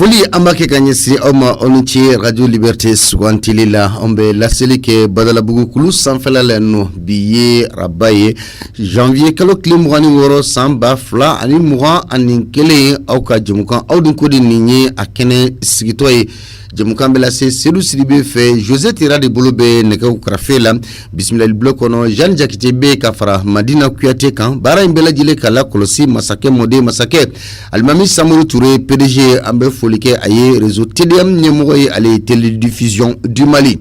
Foli ambake kanyesi oma onichi Radio Liberté sugantili la ombe laseli ke badalabugu kulu sanfela leno biye rabaye janvier kalo klimwani woro samba fla ani muga ani kele au ka jemukan au dun kodi ninye akene sigitoye jemukan bela se Seydou Sidibé fe José Tira de Bolobe neka ukrafela bismillah blokono Jean Jakite be kafara Madina Kuyate kan bara imbela jile kala kolosi masake mode masake Almami Samourou Touré PDG ambe folike aye réseau TDM nyemoro ye ale télédiffusion du Mali.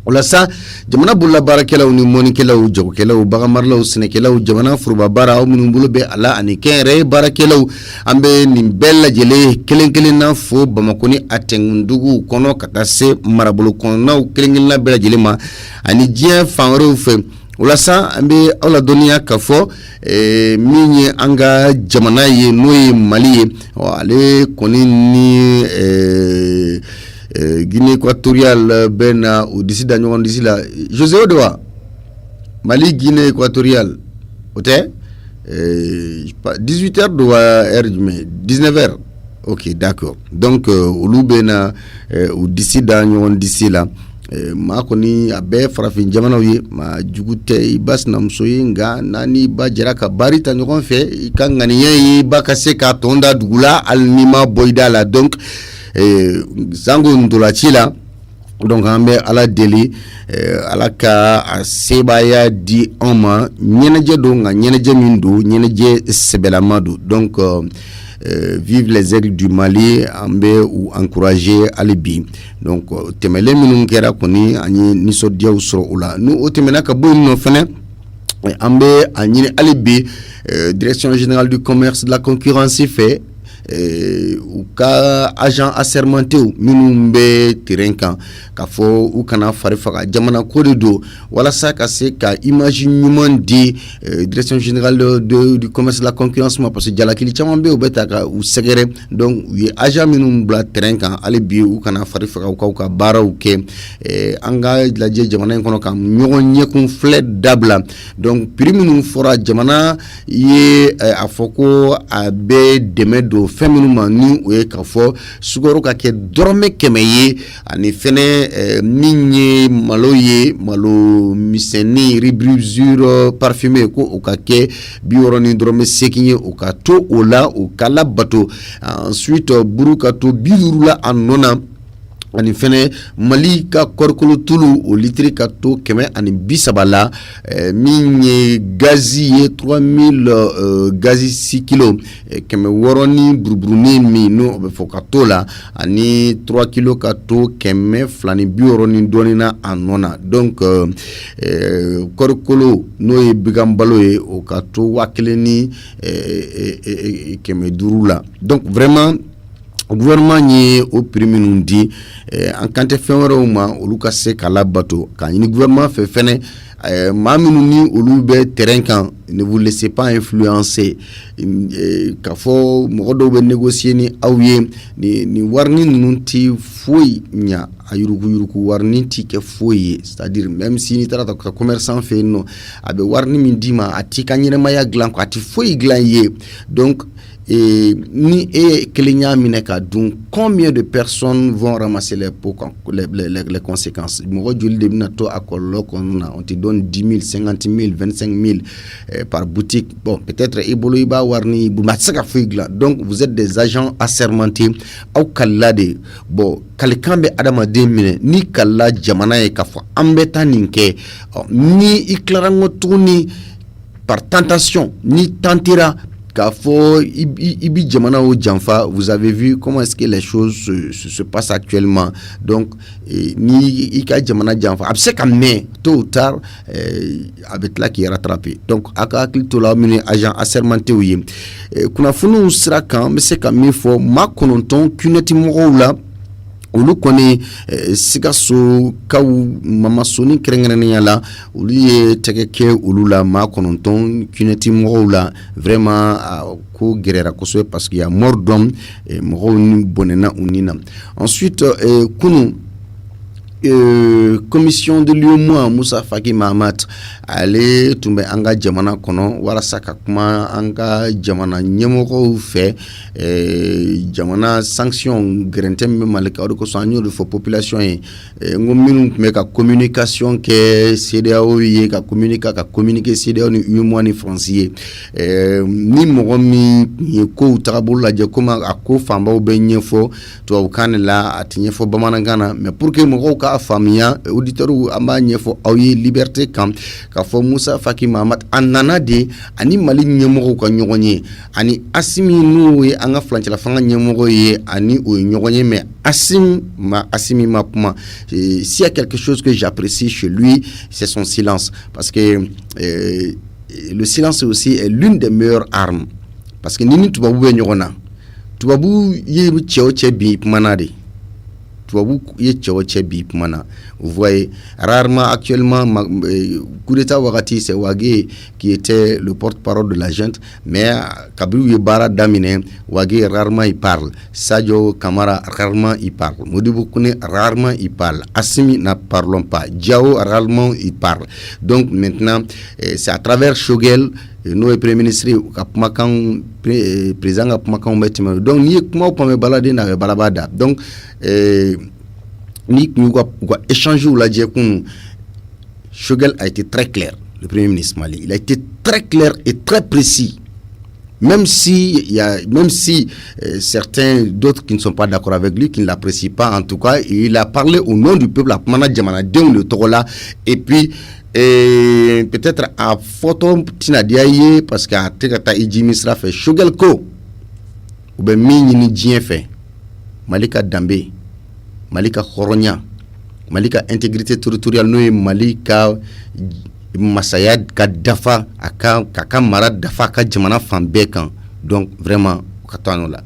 Ola sa jamana bulla barakela ni monikela u jogokela u bagamarla u sinekela u jamana furba bara u minumbulu be ala ani kere barakela u ambe nimbella jele kelen na fo bamakoni atengundugu kono kakase marabulu kono u kelen na bela jele ma ani jien fanre u fe ola sa ambe ola donia kafo minye anga jamana ye noye Mali ye ale koni ni Guinée équatoriale bena ou d'ici d'agnon d'ici là José Odoa Mali Guinée équatoriale ote 18h doit heure du mai 19h OK d'accord donc olu bena ou d'ici d'agnon d'ici là ma koni abe farafin jamana wi ma jugute ibas namsoyi nga nani ba jaraka bari ta nyon fe kangani yi ba kase ka tonda dugula alnima boyda la donc zango ndolachila donc ambe ala deli ala ka sebaya di oma nyeneje do nga nyeneje mindu nyeneje sebelamadu donc vive les aigles du Mali ambe ou encourager alibi donc temele minun kera koni ani niso dia usro ula nu otemena ka bo no fene ambe ani alibi direction générale du commerce de la concurrence fait ou ka agent assermenté ou minumbe terrain ka fo ou kana farifaka jamana korido wala sa ka se ka imagine human di direction générale du commerce de la concurrence parce que jala kili chamambe ou betaka ou segere donc wi agent minum bla terrain ale bi ou kana farifaka ou ka bara ou ke anga la je jamana kono kam nyogon nyekun fled dabla donc prix minum fora jamana ye afoko abe demedo feminuma ni we kafo sugoro ka ke dorme kemeye ani fene minye malo miseni ribrizure parfumé ko o ka ke bioroni dorme sekinye o ka to ola o kala bato ensuite buruka to birula anona ani fene Mali ka korkolo tulu o litri ka to keme ani bisabala minye gazi ye 3000 gazi 6 kilo keme woroni burbruni mi no be fokatola ani 3 kilo ka to keme flani bioroni donina anona donc korkolo no e bigambalo e o ka to wakeleni keme durula donc vraiment au gouvernement ni au premier nous dit en quand tu fais un ma oluka se kala bato quand le gouvernement fait fene maminu olube terrain quand ne vous laissez pas influencer kafo modo be négocier ni awye ni warni nunti foi nya ayuruku warni ti ke foi c'est-à-dire même si ni tara ta commerçant fait non abe warni min dima ati kanyene maya glan ko ati foi glan ye donc et ni et donc combien de personnes vont ramasser les conséquences on te donne 10 000 50 000 25 000 par boutique bon peut-être donc vous êtes des agents assermentés au kalade bon kalikambe adama demine ni kala jamana e kafo ambeta ninke ni iklarango tourni par tentation ni tentira Kafo ibi jamana ou janfa, vous avez vu comment est-ce que les choses se passent actuellement. Donc ni ika jamana janfa abse kamne tôt ou tard avec là qui est rattrapé. Donc aka klito la mine agent assermenté ouye kuna funu sera quand mais c'est comme il faut ma kononton kuneti mo la olu koni sigaso kaw mama soni krengene yala olu ye tekeke olu la ma kononton kuneti mo la vraiment ko gerera ko so parce qu'il y a mort d'homme et mo bonena unina ensuite kunu commission de l'UEMOA Moussa Faki Mahamat ale tumbe anga jamana kono warasa ka kuma anga jamana nyemoko fe jamana sanction grentem malika o ko sanyo de fo population ngominu me ka communication ke CDAO ye ka communiquer CDAO ni UEMOA ni francier ni mogomi ko tabul la je kuma akko famba o benyefo to kanela atinyefo bamanangana mais pour que mogo ka famia auditeur ou amba nyefo awi liberté kam ka fo Moussa Faki Mahamat anana de ani mali nyemoko ka nyogonye ani asimi nu ye anga flanche la fanga nyemoko ye ani o nyogonye mais asimi ma puma s'il y a quelque chose que j'apprécie chez lui c'est son silence parce que le silence aussi est l'une des meilleures armes parce que nini tubabu be nyogona tubabu ye cheoche bi manade vous voyez rarement actuellement coup d'état Ouagati c'est Ouagé qui était le porte-parole de la junte mais Kabilou Yebara Damine Ouagé rarement il parle Sadio Kamara rarement il parle Modibo Kone rarement il parle Assimi n'a parlons pas Diao rarement il parle donc maintenant c'est à travers Shogel nous premier ministre Kapmakan président Kapmakan Betima donc ni kuma pas me balader na balabada donc ni quoi échanger ou la diakun Shogel a été très clair le premier ministre Mali il a été très clair et très précis même si certains d'autres qui ne sont pas d'accord avec lui qui ne l'apprécient pas en tout cas il a parlé au nom du peuple à Mana Djamana le Torola et puis peut-être à photo tinadiaye parce qu'à tekata ijimisra fait Shogel ko ou ben mini dien fait Malika Dambe Malika Khoronya Malika intégrité territoriale no Malika Masayad ka dafa aka marad dafa ka jamana fambe kan donc vraiment katano la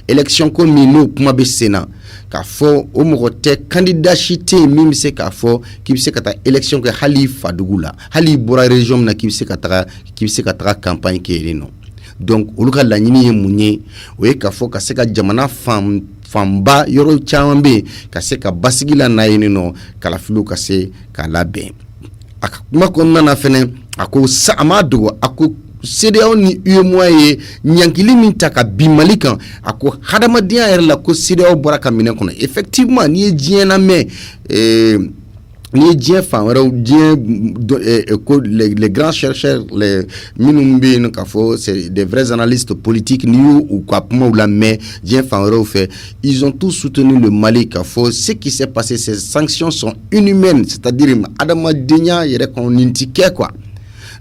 élection ko mino kuma be Sénat ka fo o mogote candidature mimi se ka fo ki se kata élection ke hali fadugula hali bora région na ki se kata campagne ke rino donc uluka la nyini munye o ka fo ka se ka jamana famba yoro chambe ka se ka basigila na yino kala fulu ka se ka labe akuma konna na fene ako sa amadu ako CDAO ni UEMOA ye nyankili min ta ka bimalikan ako hadamadiya yɛrɛ la ko CDAO bɔra ka minɛ kɔnɔ effectivement ni ye diɲɛ na mɛ ni ye diɲɛ fan wɛrɛw diɲɛ ko les grands chercheurs les minnu bɛ yen k'a fɔ c'est des vrais analystes politiques ni y'u ka kumaw la mɛ diɲɛ fan wɛrɛw fɛ ils ont tous soutenu le Mali k'a fɔ ce qui s'est passé ces sanctions sont inhumaines c'est-à-dire adamadenya yɛrɛ kɔnɔ nin ti kɛ quoi.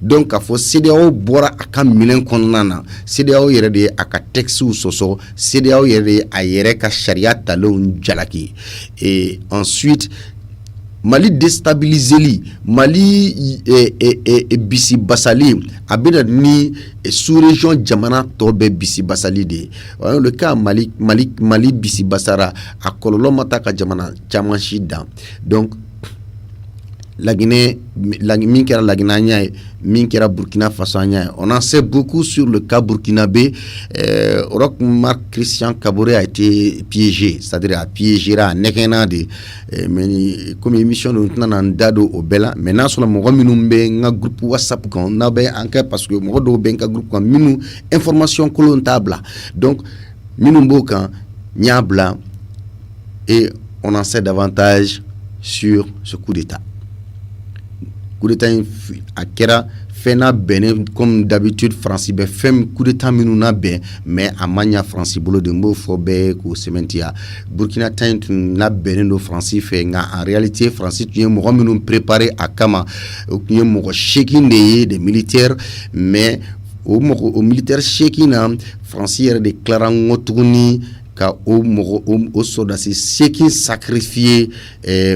Donc a fo CDAO bora aka minen konnana CDAO yere de aka texu soso CDAO yere a yere ka sharia talon jalaki et ensuite Mali déstabilisé Mali bisi basali abena ni sous-région jamana tobe bisi basali de le cas Mali bisi basara a kololo mata ka jamana chamanshi dan donc la Guinée, la Burkina Faso, on en sait beaucoup sur le cas burkinabé. Marc Christian Kaboré a été piégé, c'est-à-dire a piégé à Nekenade, comme émission de Nandado au Bella. Maintenant, sur le Moraminumbe, un groupe WhatsApp qu'on a enquête parce que Morodo Benka groupe comme Minou, information colontable. Donc, Minumboka, Niabla, et on en sait davantage sur ce coup d'État. Coup d'état à Kera fena bene comme d'habitude France be fem coup d'état minuna be mais amanya France bolo de mbo fo be ko sementia Burkina Faso na bene do France fait en réalité France tu mo minun préparé à kama tu mo shaking des militaires mais au militaire shaking France hier déclarant ngotuni ka o soda se shaking sacrifié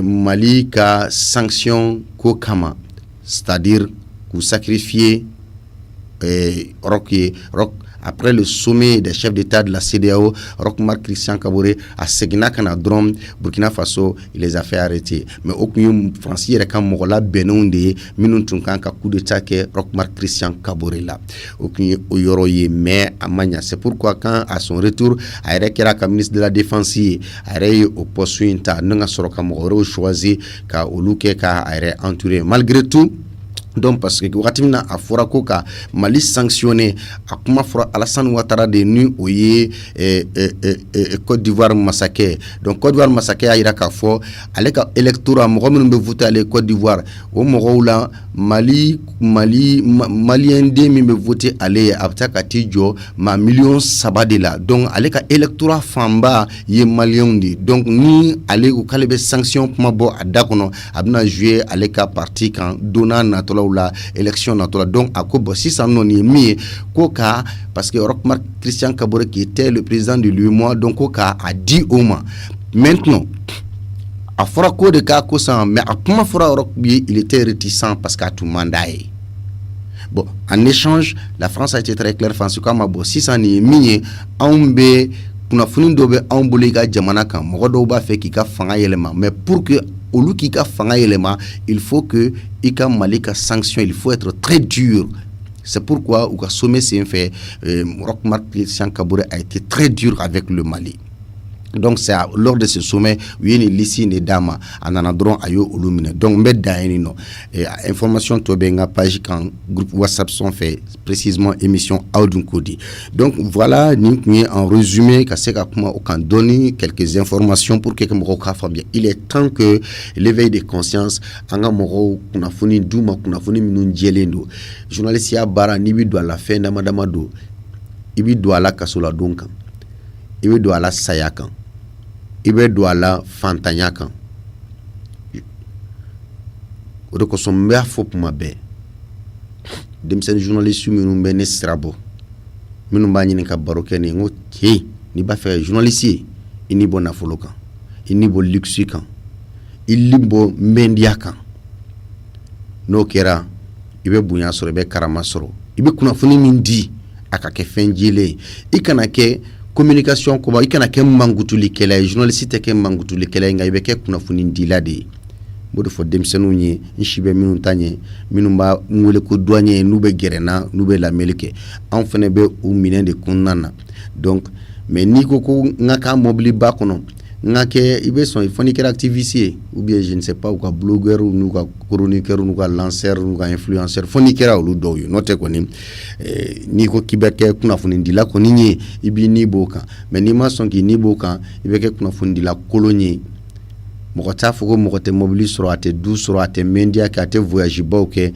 Mali ka sanction ko kama c'est-à-dire que sacrifier rock après le sommet des chefs d'État de la CEDEAO, Roch-Marc Christian Kaboré a segna kana drum Burkina Faso, il les a fait arrêter. Mais aucun Français yɛrɛ mogola benonde minun tun kan ka coup d'État ke Roch-Marc Christian Kaboré là. Aucun oyoro ye mais amanya. C'est pourquoi quand à son retour, a yɛrɛ kɛra ka ministre de la Défense ye, a yɛrɛ ye au poste inta nanga sɔrɔ ka mogoro choisi ka olu kɛ ka a yɛrɛ entouré. Malgré tout, donc parce que watimina a fora ko ka Mali sanctionné a kuma fora Alassane Ouattara de nu oye Côte d'Ivoire massacre. Donc Côte d'Ivoire massacre a ira ka fo ale ka électorat mo minnu be voter ale Côte d'Ivoire o mo la Malien de min be voter ale abta ka tijo ma million sabade la. Donc ale ka électorat famba ye Malien di. Donc ni ale ko kale be sanction kuma bo adakono abna jouer ale ka parti kan dona natola la élection natola. Donc à quoi si ça non est mis koka parce que Roch-Marc Christian Kaboré qui était le président de l'UEMOA donc koka a dit au moins maintenant à fora ko de ka ko ça mais à comment fora il était réticent parce qu'à tout mandat. Bon en échange la France a été très claire France comme bon si ça n'est mis ambe kunafuni dobe ambole ga jamana kan mo do ba fe ki ka fanga yelema mais pour que olu ki ka fanga yelema il faut que ika malika sanction il faut être très dur. C'est pourquoi au sommet c'est fait Roch-Marc Christian Kaboré a été très dur avec le Mali. Donc c'est lors de ce sommet où il y a une liste de dames en anadron ayo olumine. Donc met d'ailleurs information to benga page quand groupe WhatsApp sont fait précisément émission Audun Kodi. Donc voilà ni en résumé qu'à comment on kan donner quelques informations pour que moko ka bien. Il est temps que l'éveil de conscience anga moko kuna funi duma kuna funi minun jelendo. Journaliste ya bara ni bi do la fin na madama do. Ibi do la kasola donc. Ibi do la sayakan. Ibe do ala fantanya kan o de ko so mbe afo puma be dem sen journaliste minnu be ne sirabo minnu ba nyini ka baro kene ngo ke ni ba fe journaliste ini bo na folo kan ini bo luxe kan ili bo mendia kan no kera ibe bunya soro be karama soro ibe kuna funi min di aka ke fenjile ikana ke communication ko ba ikana ke mangutuli kela journaliste ke mangutuli kela nga ibe ke kuna funi ndila de bodo fo demsenu nyi nshibe minu tanye minu ba ngule ko douanier nube gerena nube la melike en fene be ou minen de kunana. Donc mais ni ko ngaka mobili ba kono ngake ibe son il faut ni kera activiste ou bien je ne sais pas ou ka blogueur ou nous ka chroniqueur ou nous ka lanceur ou ka influenceur faut ni kera olu do yo note ko ni ko kibeke kuna fundi la ko ni ibi ni boka mais ni ma son ki ni boka ibeke kuna fundi la colonie mokota fugo mokote mobili soro ate du soro ate mendia ka ate voyage ba ke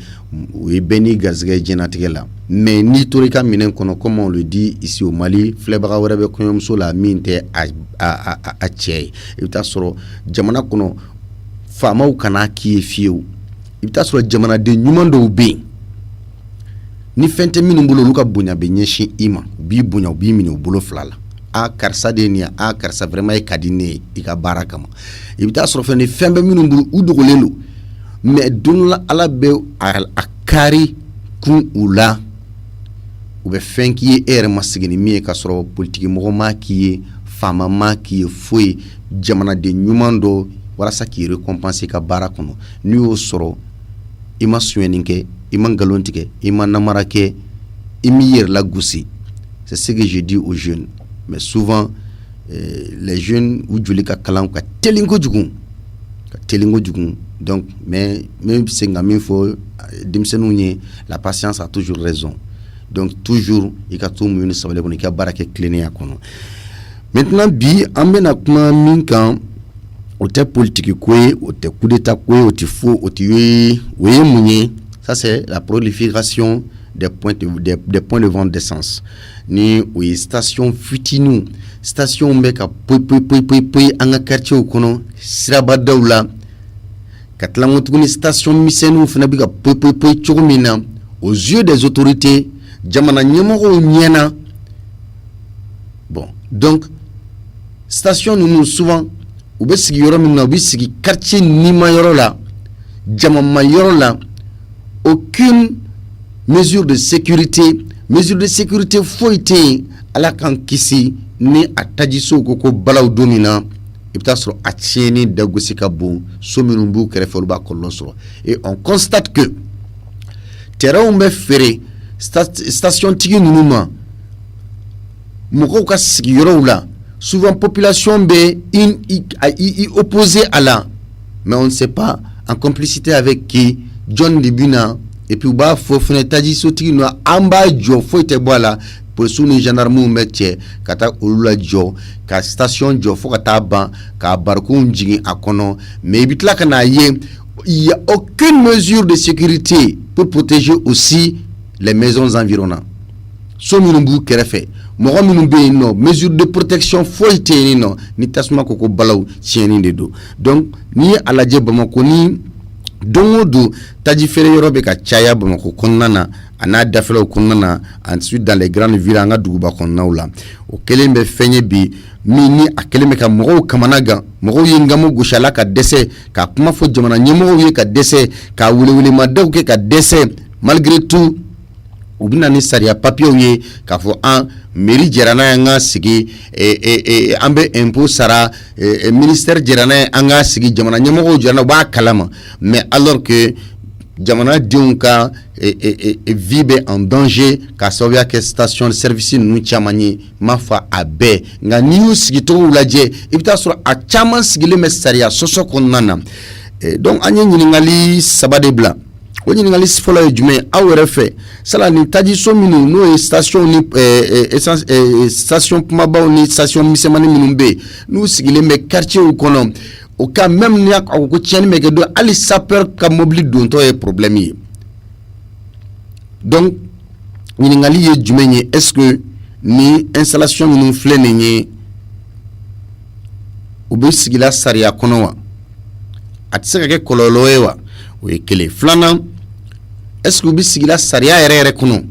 e beni gazge jenatigela mais ni torika minen kono comme on le dit ici au Mali flebra warabe ko so la minte a chey ita soro jamana kono fama u kana ki fiu ita soro jamana de nyumando be ni fente minu bulo luka bunya be nyeshi ima bi bunya bi minu bulo flala a karsa de nia a karsa vraiment e kadine ika barakama ibita soro fene fembe minu bulu udugolelo mais dunla ala be a kari kun ula ube fenki ere masigini mi ka soro politique mo ma ki fama ma ki foi jamana de nyumando wala sa ki récompenser ka barakono ni o soro ima sueninke ima ngalontike ima namarake imi yer la goussi. C'est ce que je dis aux jeunes. Mais souvent les jeunes ou joli ka kalan ka telingo jugun donc mais même c'est ngamin faut dimsenunye la patience a toujours raison. Donc toujours il ka tout muni sabale ko ni ka barake cleaner akono. Maintenant bi ambena kuma minkan o te politique ko o te coup d'état ko o te faux o te oui munye. Ça c'est la prolifération des points de vente d'essence ni oui station futinu station meka poi anga quartier o kono siraba dawla katlamutuni station misenu fana biga poi chogomina aux yeux des autorités jamana nyemo nyena. Bon donc station nous souvent ubesigi yoro minna ubesigi quartier ni mayoro la jamama yoro la aucune mesure de sécurité mesure de sécurité foité ala kan kisi ni atajiso koko balaw domina ibta soro atieni dagosi ka bon so minnu b'u kɛrɛfɛ olu b'a kɔlɔlɔ sɔrɔ et on constate que terrain bɛ feere station tigi ninnu ma mɔgɔw ka sigiyɔrɔw la souvent population bɛ opposé à la mais on ne sait pas en complicité avec qui John Libina et puis u b'a fɔ fɛnɛ tajiso tigi ninnu an b'a jɔ foyi tɛ bɔ a la policiers ni gendarmes bɛ cɛ ka taa olu la jɔ ka station jɔ fo ka taa ban ka barikon jigin a kɔnɔ mais i bɛ tila ka n'a ye il y a aucune mesure de sécurité pour protéger aussi les maisons environnantes so minnu b'u kɛrɛfɛ mɔgɔ minnu bɛ yen nɔ mesure de protection foyi tɛ yen nɔ ni tasuma koko balaw tiɲɛni de don donc n'i ye a lajɛ Bamakɔ ni don o don taji feere yɔrɔ bɛ ka caya Bamakɔ kɔnɔna na a n'a dafɛlaw kɔnɔna na ensuite dans les grandes villes an ka duguba kɔnɔnaw la o kelen bɛ fɛn ye bi min ni a kelen bɛ ka mɔgɔw kamana gan mɔgɔw ye ngamo gosi a la ka dɛsɛ ka kuma fɔ jamana ɲɛmɔgɔw ye ka dɛsɛ ka welewelemadaw kɛ ka dɛsɛ malgré tout u bɛna ni sariya papiyew ye k'a fɔ an mairie jɛra n'a ye an ka sigi an bɛ impôt sara ministère jɛra n'a ye an ka sigi jamana ɲɛmɔgɔw jɛra n'a u b'a kalama mais alors que jamanadenw ka vie bɛ en danger ka sababuya kɛ station de service ninnu caman ye ma fɔ a bɛɛ nka n'i y'u sigicogow lajɛ i bɛ taa sɔrɔ a caman sigilen bɛ sariya sɔsɔ kɔnɔna na donc an ye ɲininkali 3 de bila o ɲininkali fɔlɔ ye jumɛn ye aw yɛrɛ fɛ sala ni tajiso minnu n'o ye station ni station kumabaw ni station misɛnmanin minnu bɛ yen n'u sigilen bɛ quartierw kɔnɔ o cas même ni a ko tiɲɛni bɛ kɛ don hali sapeur ka mobili dontɔ ye problème ye donc ɲininkali ye jumɛn ye est-ce que ni installation minnu filɛ nin ye u bɛ sigila sariya kɔnɔ wa a tɛ se ka kɛ kɔlɔlɔ ye wa o ye kelen filanan est-ce que u bɛ sigila sariya yɛrɛ kɔnɔ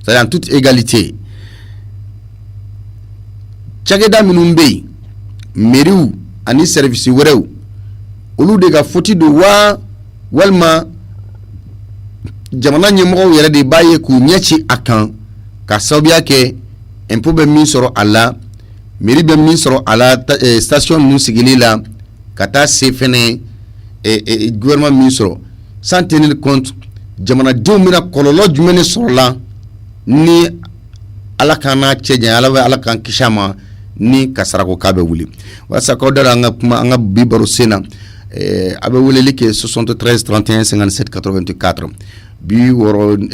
c'est-à-dire en toute égalité cakɛda minnu bɛ yen mairies ani service wɛrɛw olu de ka faute don wa walima jamana ɲɛmɔgɔw yɛrɛ de b'a ye k'u ɲɛci a kan ka sababuya kɛ impôt bɛ min sɔrɔ a la mairie bɛ min sɔrɔ a la station ninnu sigili la ka taa se fɛnɛ gouvernement min sɔrɔ sans tenir compte jamanadenw bɛna kɔlɔlɔ jumɛn de sɔrɔ la ni ala k'an n'a cɛ janya ala k'an kisi a ma ni kasarako k'a bɛ wuli walasa k'aw dara an ka kuma an ka bi baro sen na a bɛ weleli kɛ 73 31 57 84 Mesdames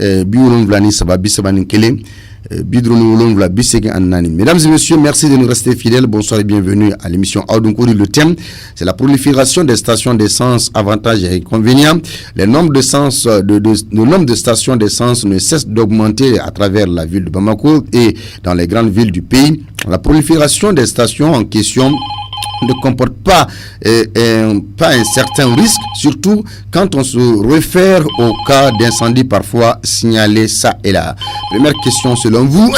et messieurs, merci de nous rester fidèles. Bonsoir et bienvenue à l'émission Audunkouri. Le thème, c'est la prolifération des stations d'essence, avantages et inconvénients. Le nombre de stations d'essence ne cesse d'augmenter à travers la ville de Bamako et dans les grandes villes du pays. La prolifération des stations en question ne comporte pas un certain risque, surtout quand on se réfère au cas d'incendie parfois signalés ça et là. Première question, selon vous,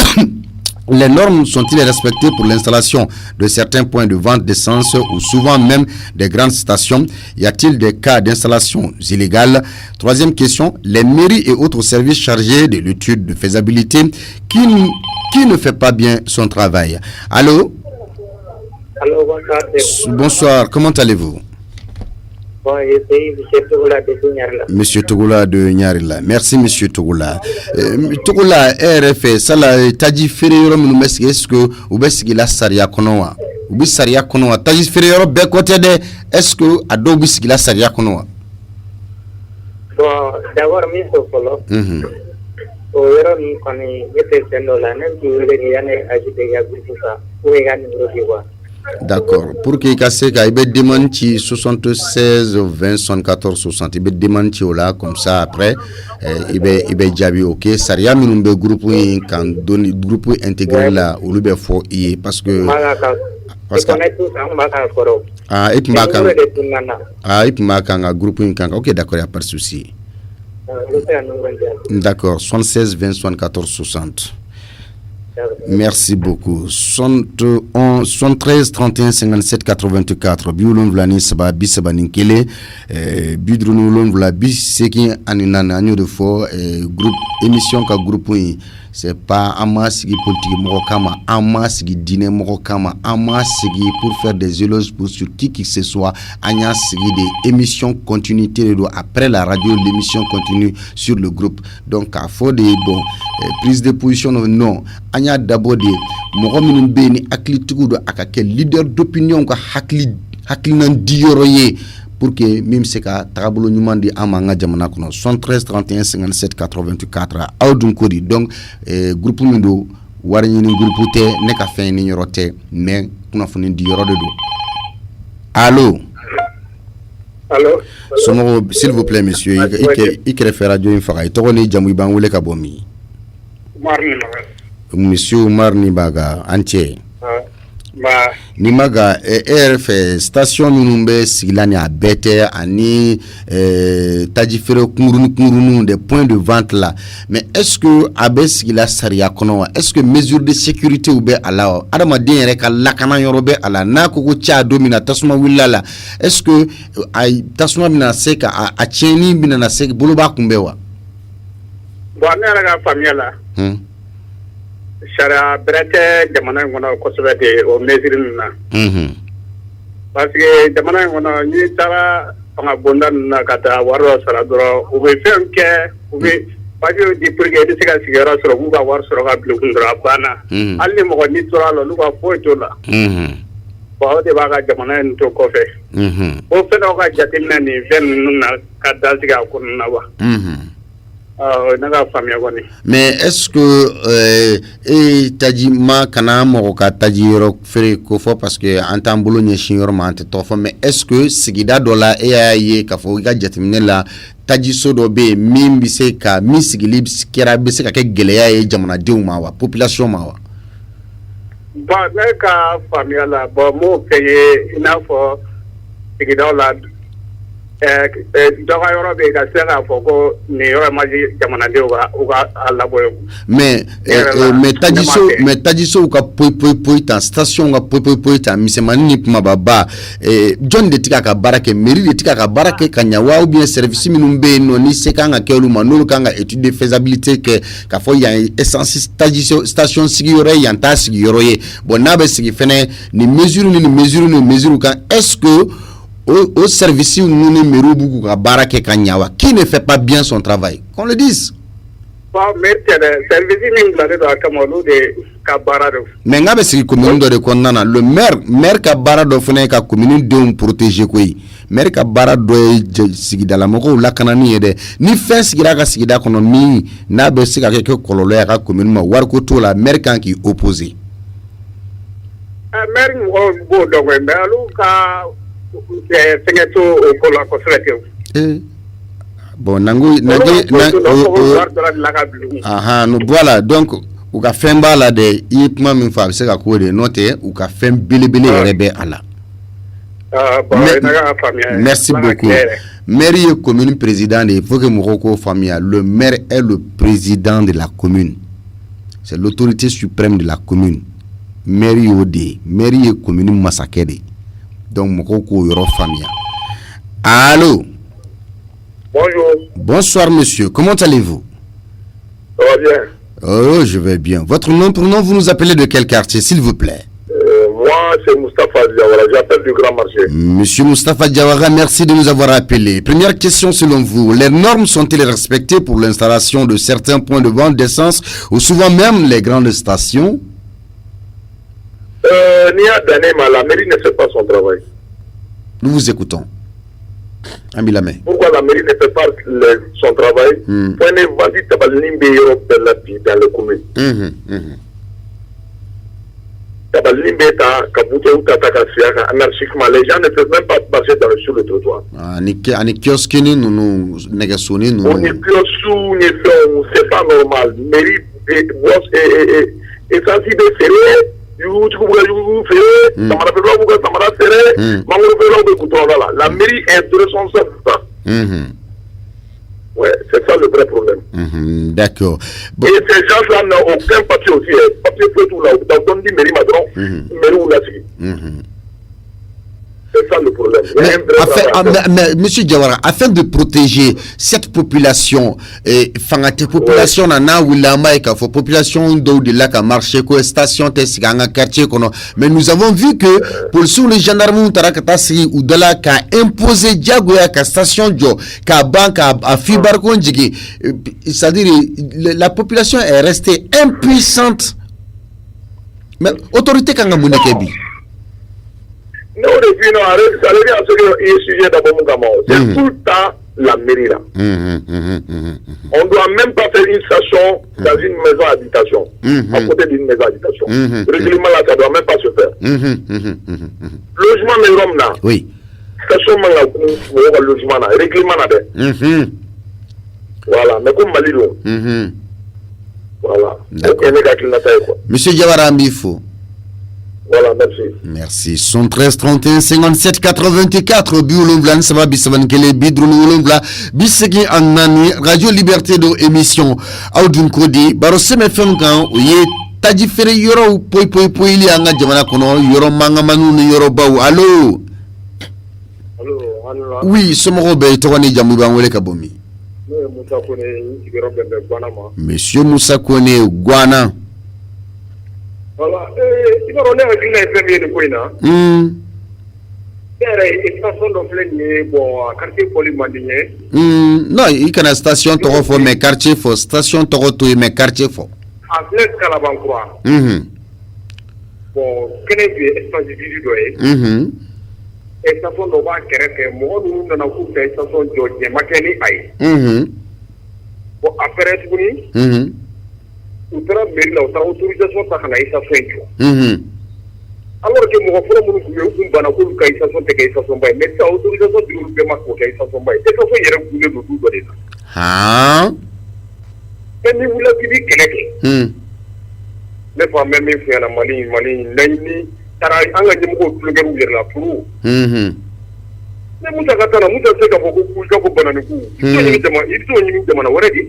les normes sont-ils respectées pour l'installation de certains points de vente d'essence ou souvent même des grandes stations? Y a-t-il des cas d'installation illégale? Troisième question, les mairies et autres services chargés de l'étude de faisabilité, qui ne fait pas bien son travail? Allô? Allô, bonsoir. Bonsoir, comment allez-vous? Bon, je suis M. Togola de Nyarila. Monsieur Togola de Nyarila. Merci, M. Togola. Togola, RFA, ça la taji ferero minumesi, est-ce que vous avez la saria konoa? Vous avez saria konoa. Taji ferero be côté de, est-ce que adobe la saria konoa? Bon, d'abord, M. Sokolo. Au héros, nous connaissons les personnes là, même si vous voulez ajouter à ça, vous pouvez gagner le droit. D'accord. Pour que il y ait démenti 76 20 74 60, il y a démenti là comme ça après il y a jabi OK saria minumbe groupe kan doni groupe intégré là ou le fo y parce que it maka groupe kan OK d'accord, il y a pas de souci. D'accord, 76 20 74 60. Merci beaucoup. 73 31 57 84. Biulon Vlani Saba Bisaba Ninkele. Bidrunulon Vla Biseki Aninana Agno de Fort. Groupe émission ka groupe c'est pas ama sigi politique moko kama, ama sigi dîner moko kama, ama sigi pour faire des éloges pour sur qui que ce soit, anya sigi des émissions continuité après la radio, l'émission continue sur le groupe. Donc à faut des prise de position non, anya d'abord des moko minun beni akli tugu do akake leader d'opinion ko hakli nan dioroye pour que même se ka tagabolo nyuman di amanga jamana kono 73 31 57 84 awdun kodi. Donc groupe mindo wari ni groupe te ne ka fen ni yorote mais kuna funi di yorode do. Allô. Sono s'il vous plaît monsieur, il réfère radio infara to ni jamu ban wule ka bomi. Monsieur Omar Nibaga entier. Nimaga RF station minumbe sigilani a bete ani tajifere kumurunu des points de vente là, mais est-ce que abe sigila saria kono, est-ce que mesure de sécurité ou be ala adama den yere ka lakana yorobe ala na ko cha domina tasuma willala, est-ce que ay tasuma bina seka a cheni bina na seka buluba kumbewa bon ne raga famila Shara brete jamana ngona kosubete o mesiri na parce que jamana ngona ni tara nga bonda na kata waro sara doro o be femke o be parce di pour que de sika sigara soro bu ka war soro ka blu kundra bana alli mo ni tora lo lu ka foito la ba de ba ka jamana nto ko fe o fe no ka jatina ni ven na ka dal sika ko na wa mais est-ce que tajima kana mo ka tajiro fere ko fo parce que entambulu ni shinyor ma ante to fo, mais est-ce que sigida dola e ka fo ga jatimne la tajiso do be mimbi se ka mi sigili kera be se ka ke geleya e jamana de ma wa population ma wa ba ne ka famia la bo mo peye ina fo sigida la doga yoro be ka sera foko ni yoro maji jamana de uga alaboyo mais tajiso ka poi ta station ka poi ta misemani ni puma baba John de tika ka barake mairie de tika ka barake kanyawa ou bien service minumbe no ni sekanga kelu manolo kanga étude de faisabilité que ka fo ya essence station sigi yoro ya nta sigi yoro ye bon na be sigi fene ni mesure kan est-ce que au service nous numéro beaucoup barake kanyawa qui ne fait pas bien son travail qu'on le dise pas mettre service ni ngla de akamolu de kabarado mais ngabe sigi commune de konnana le maire kabarado fene ka commune de protéger koyi maire kabarado sigi dala moko la kanani yede ni fait sigira ka sigida kono mi na be siga ke kololo ya ka commune ma war ko to la maire kan ki opposé maire ngo bo dogo mbalu ka bon aha no voilà donc ou ka femba la de yipma min fa se ka ko de noter ou ka fem bilibili rebe ala merci beaucoup maire commune président il faut que Moroko famia le maire est le président de la commune, c'est l'autorité suprême de la commune. Maire yode maire commune masakede. Donc, Mokoko Yoro Famia. Allô? Bonjour. Bonsoir, monsieur. Comment allez-vous? Ça va bien. Oh, je vais bien. Votre nom, prénom, vous nous appelez de quel quartier, s'il vous plaît? Moi, c'est Moustapha Diawara. J'appelle du Grand Marché. Monsieur Moustapha Diawara, merci de nous avoir appelé. Première question, selon vous, les normes sont-elles respectées pour l'installation de certains points de vente d'essence ou souvent même les grandes stations? Nia Danema, la mairie ne fait pas son travail. Nous vous écoutons. Amilame. Pourquoi la mairie ne fait pas son travail? Point de vente Tabalimbe dans le commune. Tabalimbe ta Kabuto ou Tatakasiaka, anarchiquement, les gens ne peuvent même pas passer sur le trottoir. Ani kioskini nous négasoni nous. On est kiosou, c'est pas normal. Mairie est sensible serré. La mairie est responsable de ça. Ouais, c'est ça le vrai problème. D'accord. Et ces gens-là n'ont aucun papier aussi. Papier fait tout là. Donc on dit mairie Madron, mairie ou la C'est ça le problème. Mais monsieur Diawara, afin de protéger cette population, population nana wilama et population de la marché station quartier mais nous avons vu que pour sous les gendarmes tarakatasi ou de la ka imposé diagoya ka station jo ka banque à fibar konjigi, c'est-à-dire la population est restée impuissante. Mais autorité kanga munekebi. Non, depuis, non, ça veut dire à ce qu'il y a sujet d'abord, c'est tout le temps la mairie là. On ne doit même pas faire une station dans une maison d'habitation, à côté d'une maison d'habitation. Le règlement là, ça ne doit même pas se faire. Logement maison là. Oui. Station là, logement là, règlement là. Voilà, mais comme Malilo. Voilà. Monsieur Diawara Mbifo. Voilà, merci. Merci. 113 31 57 84 Biolongla Nsaba Bisabankele Bidrolongla Bisegi Anani Radio Liberté de émission Audun Kodi Barosem FM kan oye taji fere yoro poi li anga jamana kono yoro manga manu ni yoro baw allo. Allô. Oui, somoro be to woni jamu ba ngole kabomi. Monsieur Moussa Kone Guana. Voilà, il va revenir avec une infirmière de Kouina. Station de plein bon, quartier polymandinier. Non, il y a une station de fo mais quartier fo, station de mais quartier fo. En plein Calabancroix. Bon, quel est l'espace du doigt? Station de banque que moi, nous n'avons pas station de Makeni Aïe. Bon, après, tu ou tara mairie la ou autorisation ta kana isa fenjo alors que mo foro mo ku bana ko ka isa son te ka isa son bay mais ta autorisation du be ma ko ka isa son bay te ko yere ku le do do de ha ni wula bi keleke le fa même fi na mali nani tara anga jëm ko lu garu yer la pour mais muta ka tana muta se ka ko bana ni ku to ni dama wara di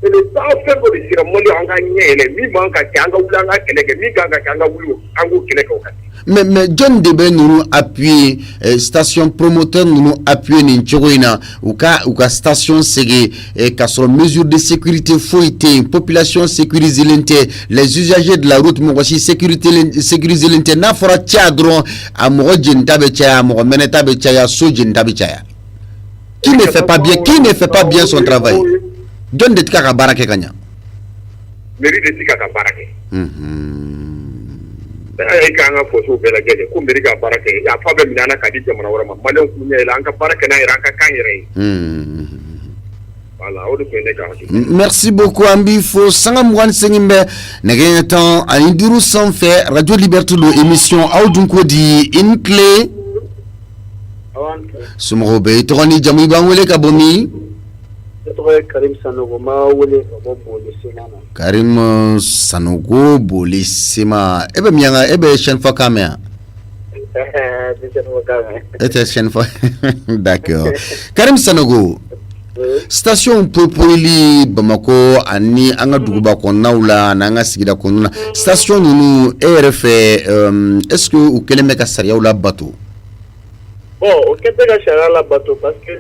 et le temps fait pour les cérémonies en gagné les mi manque à kanga ou langa keleke mi ganga kanga wulu ango keleke okati mais John Debe nous appuie station promoteur nous appuie ni choina ou ka station sege ka sur mesure de sécurité foité population sécurisée les usagers de la route mo aussi sécuriser l'inte na fora tiadron amoro jinta be tia amoro meneta be tia so jinta be tia qui ne fait pas bien son travail. John de Tika Barake Kanya. Mairie de Tika Barake. Il y a un fosso de la guerre, comme Mériga Barake, il y a pas de Minana Kadija Manawama, Malon Kounia, Lanka Barakana et Ranka Kanyere. Voilà, on le merci beaucoup, Ambifo. Sangamouan Sengimbe, Nagayetan, Alindiru sans fait, Radio Liberté de émission Audunko di Inkle. Sumrobe, Torani Jamui Bangwele Kabomi. Karim Sanogo Mawule Karim Sanogo Bolisima ebe mianga ebe chenfa kamea était chenfa d'accord Karim Sanogo station Popoili Bamako ani anga duguba konaula na anga sigida konuna station nunu RF est-ce que ou keleme ka saria ou la bateau bon au Québec à Chara la bateau parce que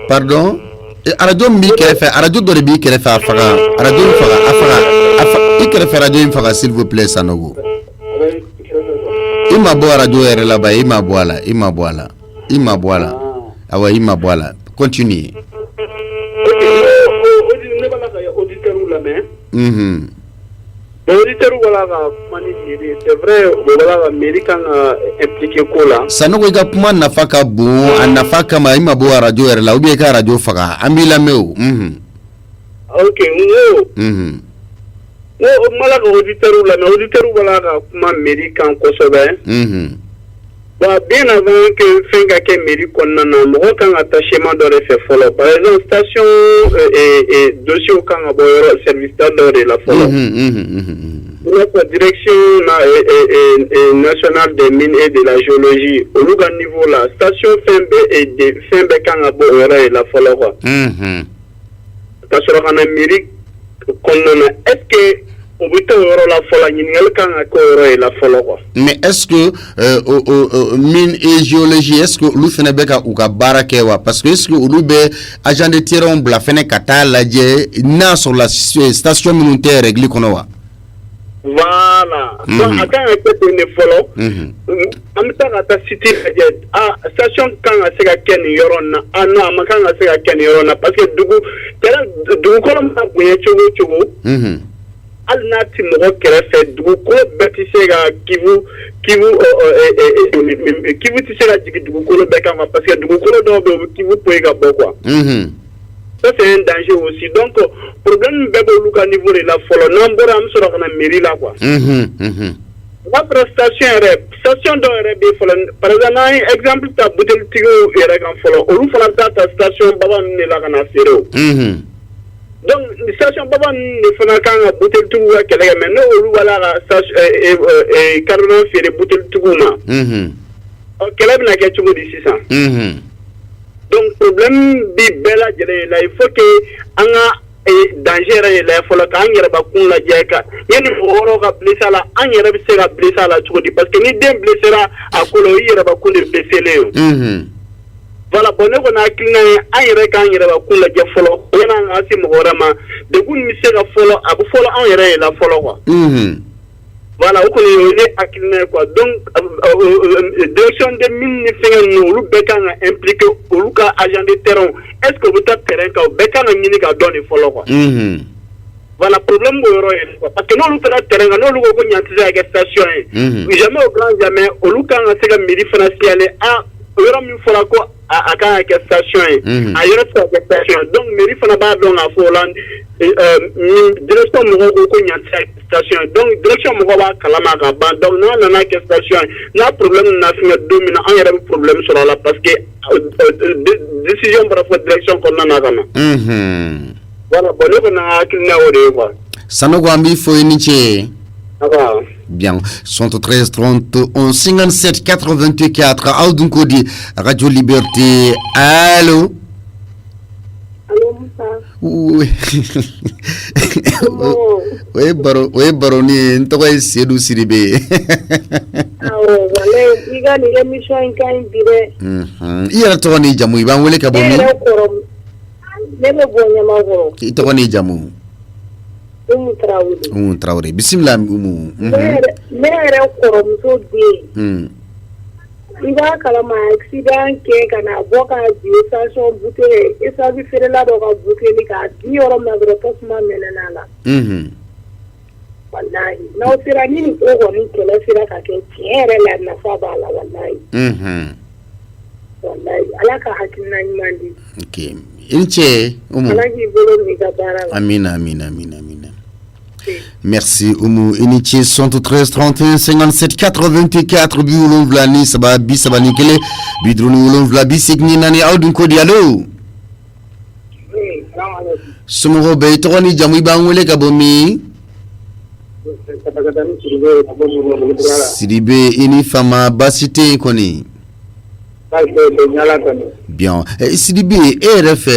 pardon radio mi kerefa radio do bi kerefa afaga radio afaga ikerefa radio afaga s'il vous plaît Sanogo ima bo radio ere là bas ima boala awa ima boala continue c'est vrai voilà américain impliqué kola Sanogo ga kuma nafaka bon anafaka ma ima bo radio ere la ubi ka radio faga ambila meu OK malaka auditeur wala ga kuma américain ko sobe bien avant que Fenga ke mairie konnana mo kan attachement de fait follow par exemple station et dossier kan aboyoro service de la follow notre direction nationale des mines et de la géologie au niveau la station Fembe kan aboyoro la follow quoi parce que en Amérique konnana est-ce que o bɛ taa o yɔrɔ la fɔlɔ ɲininkali kan ka kɛ o yɔrɔ ye la fɔlɔ quoi. Mais est-ce que mine et géologie est-ce que olu fana bɛ ka u ka baara kɛ wa parce que est-ce que olu bɛ agent de terrain bila fana ka taa lajɛ n'a sɔrɔ la station minnu tɛ règle kɔnɔ wa. Voilà. Donc a kan ka kɛ ten de fɔlɔ. An bɛ taa ka taa cité lajɛ station kan ka se ka kɛ nin yɔrɔ in na non a ma kan ka se ka kɛ nin yɔrɔ in na parce que dugukolo mana bonya cogo o cogo. Hali n'a ti mɔgɔ kɛrɛfɛ dugukolo bɛɛ tɛ se ka kivu tɛ se ka jigin dugukolo bɛɛ kan parce que dugukolo dɔw bɛ yen u bɛ kivu poyi ka bɔ quoi. Ça c'est un danger aussi donc problème bɛɛ b'olu ka niveau de la fɔlɔ n'an bɔra an bɛ sɔrɔ ka na mairie la quoi. N'a fɔra station dɔw yɛrɛ bɛ fɔlɔ par exemple n'an ye exemple ta butelitigiw yɛrɛ kan fɔlɔ olu fana bɛ taa ta station baba ninnu de la ka na feere o. Donc station baba ninnu de fana kan ka butelitigiw ka kɛlɛ kɛ mais n'olu b'a la ka carburant feere butelitigiw ma. Kɛlɛ bɛna kɛ cogo di sisan. Donc problème bi bɛɛ lajɛlen la il faut que an ka danger yɛrɛ de lajɛ fɔlɔ k'an yɛrɛbakun lajɛ ka yanni mɔgɔ wɛrɛw ka blessé a la an yɛrɛ bɛ se ka blessé a la cogo di parce que ni den blessé ra a ko la o y'i yɛrɛbakun de blessé len ye. Voilà bon ne kɔni hakilina ye an yɛrɛ k'an yɛrɛbakun lajɛ fɔlɔ yanni an ka se mɔgɔ wɛrɛ ma degun bɛ se ka fɔlɔ a bɛ fɔlɔ anw yɛrɛ de la fɔlɔ quoi. Voilà o kɔni o ye ne hakilina ye quoi donc direction de mine ni fɛngɛ ninnu olu bɛɛ kan ka impliquer olu ka agent de terrain est ce que u bɛ taa terrain kan u bɛɛ kan ka ɲini ka dɔn de fɔlɔ quoi. Voilà problème b'o yɔrɔ ye quoi parce que n'olu taara terrain kan n'olu ko ko ɲan tɛ se ka kɛ station ye jamais au grand jamais olu kan ka se ka mairie fana signaler o yɔrɔ min fɔra ko a kan ka kɛ station ye a yɔrɔ tɛ se ka kɛ station ye donc mairie fana b'a dɔn k'a fɔ o la direction mɔgɔw ko ko ɲan tɛ se ka kɛ station ye donc direction mɔgɔw b'a kalama ka ban donc n'a nana kɛ station ye n'a problème nana fɛngɛ don min na an yɛrɛ bɛ problème sɔrɔ a la parce que décision bɔra fɔ direction kɔnɔna na ka na. Voilà bon ne kɔni hakilina o de ye quoi. Sanogo an b'i fo i ni ce. Bien, 73 31 57 84 Audun Kodi Radio Liberté. Allô. Allô Moussa. Oui. Oui baroni ntoka Seydou Sidibé. Ah ouais, voilà, il y a une émission quand il dirait. Il y a toi ni jamu iba wele ka bomi. Ne me bonya mago. Ki to ni jamu. Traoré. Bismillah umu. Ne yɛrɛ kɔrɔmuso den. I b'a kalama accident kɛ ka na bɔ ka bin station bouteille essence feerela dɔ ka bouteille k'a di yɔrɔ min na dɔrɔn tasuma mɛnɛn'a la. Wallahi n'aw sera ni nin ko kɔni kɛlɛ sera ka kɛ tiɲɛ yɛrɛ la nafa b'a la wallahi. Wallahi Ala ka hakilina ɲuman di. Ok. I ni ce umu. Ala k'i bolo mɛn i ka baara la. Amina. Merci Oumou Inichi 73 31 57 84 bi wolonvla ni saba bi saba ni kele bi drone wolonvla bi signi nani Audun Kodi allo. Sumo be to ni jamu ba ngole ka bomi. Sidibé ini fama basité koni. Bien. Sidibé RF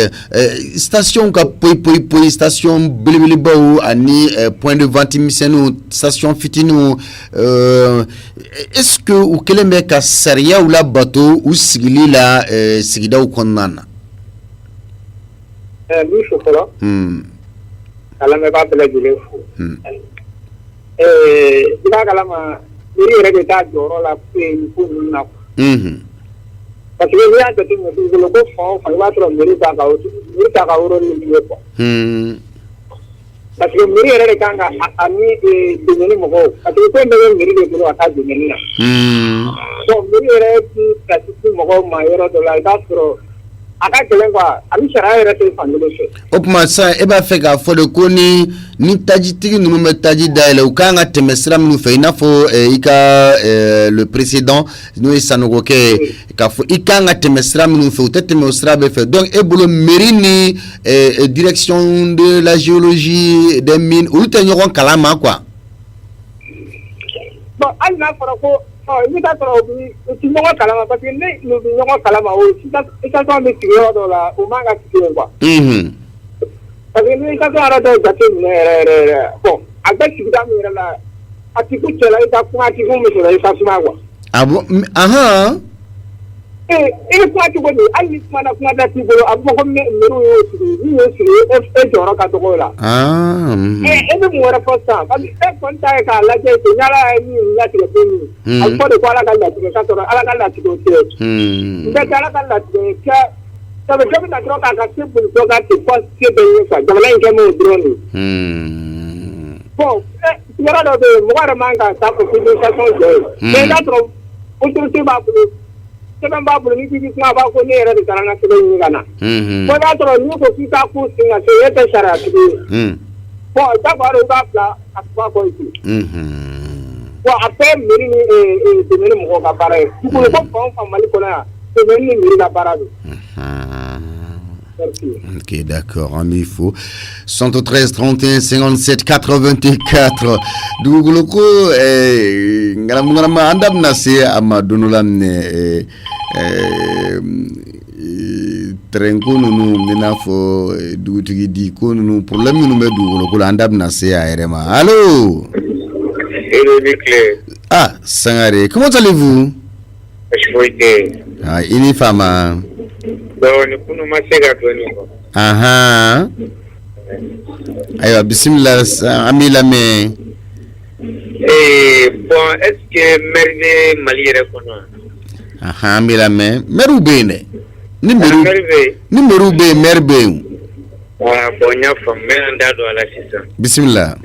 station ka poi station belebeleba ou ani point de vente misenu station fitinu est-ce que ou keleme ka saria ou la bateau ou sigili la sigida ou konnana Lui chocolat. Ala me ba bele jile fu. Ila kalama ni yɛrɛ de taa jɔyɔrɔ la ko ninnu na. Parce que n'i y'a jateminɛ dugukolo ko fan o fan i b'a sɔrɔ mairie t'a ka yɔrɔ ni ye quoi. Parce que mairie yɛrɛ de kan ka a ni domaine mɔgɔw parce que ko in bɛɛ bɛ mairie de bolo ka taa domaine na. Donc mairie yɛrɛ ti kasi di mɔgɔw ma yɔrɔ dɔ la i b'a sɔrɔ a ka gɛlɛn quoi a bɛ sariya yɛrɛ tɛ fan kelen fɛ. O tuma sisan e b'a fɛ k'a fɔ de ko ni tajitigi ninnu bɛ taji dayɛlɛ u kan ka tɛmɛ sira minnu fɛ i n'a fɔ i ka le président n'o ye Sanogokɛ ye k'a fɔ i kan ka tɛmɛ sira minnu fɛ u tɛ tɛmɛ o sira bɛɛ fɛ donc e bolo mairie ni direction de la géologie des mines olu tɛ ɲɔgɔn kalama quoi. Bon hali n'a fɔra ko i bɛ taa sɔrɔ u ti ɲɔgɔn kalama parce que ne u bɛ ɲɔgɔn kalama o station bɛ sigi yɔrɔ dɔw la o man ka sigi yen quoi. Parce que ni station yɛrɛ dɔw jateminɛ yɛrɛ bon bɛ sigida min yɛrɛ la a ti ko cɛla i ka kuma ti ko muso la i ka suma quoi. Ah bon, ahan. I bɛ kuma cogo di hali ni kuma na kuma da t'i bolo a bɛ fɔ ko mairie y'o sigi n'u y'o sigi e jɔyɔrɔ ka dɔgɔ o la. E bɛ mun wɛrɛ fɔ sisan parce que e kɔni ta ye k'a lajɛ ten ni Ala ye min latigɛ don min a bɛ fɔ de ko Ala ka latigɛ ka sɔrɔ Ala ka latigɛ o tɛ. N bɛ Ala ka latigɛ kɛ sabu dɔ bɛ na dɔrɔn k'a ka se boli dɔ ka ten fɔ se bɛ ye quoi jamana in kɛ m'o dɔrɔn de. Bon yɔrɔ dɔ bɛ yen mɔgɔ yɛrɛ man kan ka taa fɔ civilisation jɔ ye mais n'a sɔrɔ autorité b'a bolo sɛbɛn b'a bolo ni k'i kuma b'a ko ne yɛrɛ de taara n ka sɛbɛn ɲini ka na. Fo n'a sɔrɔ n'i ko k'i k'a k'u sen ka se e tɛ sariya tigi ye. Bon jagoya i b'a bila a tuba kɔ yen. Bon a bɛɛ ye mairie ni domaine mɔgɔw ka baara ye. Dugukolo ko fan o fan Mali kɔnɔ yan domaine ni mairie ka baara don. Ok, d'accord, en info. 113 31 57 84. Duguloko ngalamama andam nase amadunula ne trenko nunu menafo dugutigi di ko nunu problème nunu be duguloko andam nase arema. Allô? Hello Nicolas. Ah, Sangare, comment allez-vous? Je vais bien. Ah, ini fama. Bon, nous masega doni ko. Aha. Ayo, bismillah, amila me. Bon, est-ce que merve maliere kono? Aha, amila me. Merube ne. Ni merube merbe. Ah, bon, ya fam me andado ala sisa. Bismillah.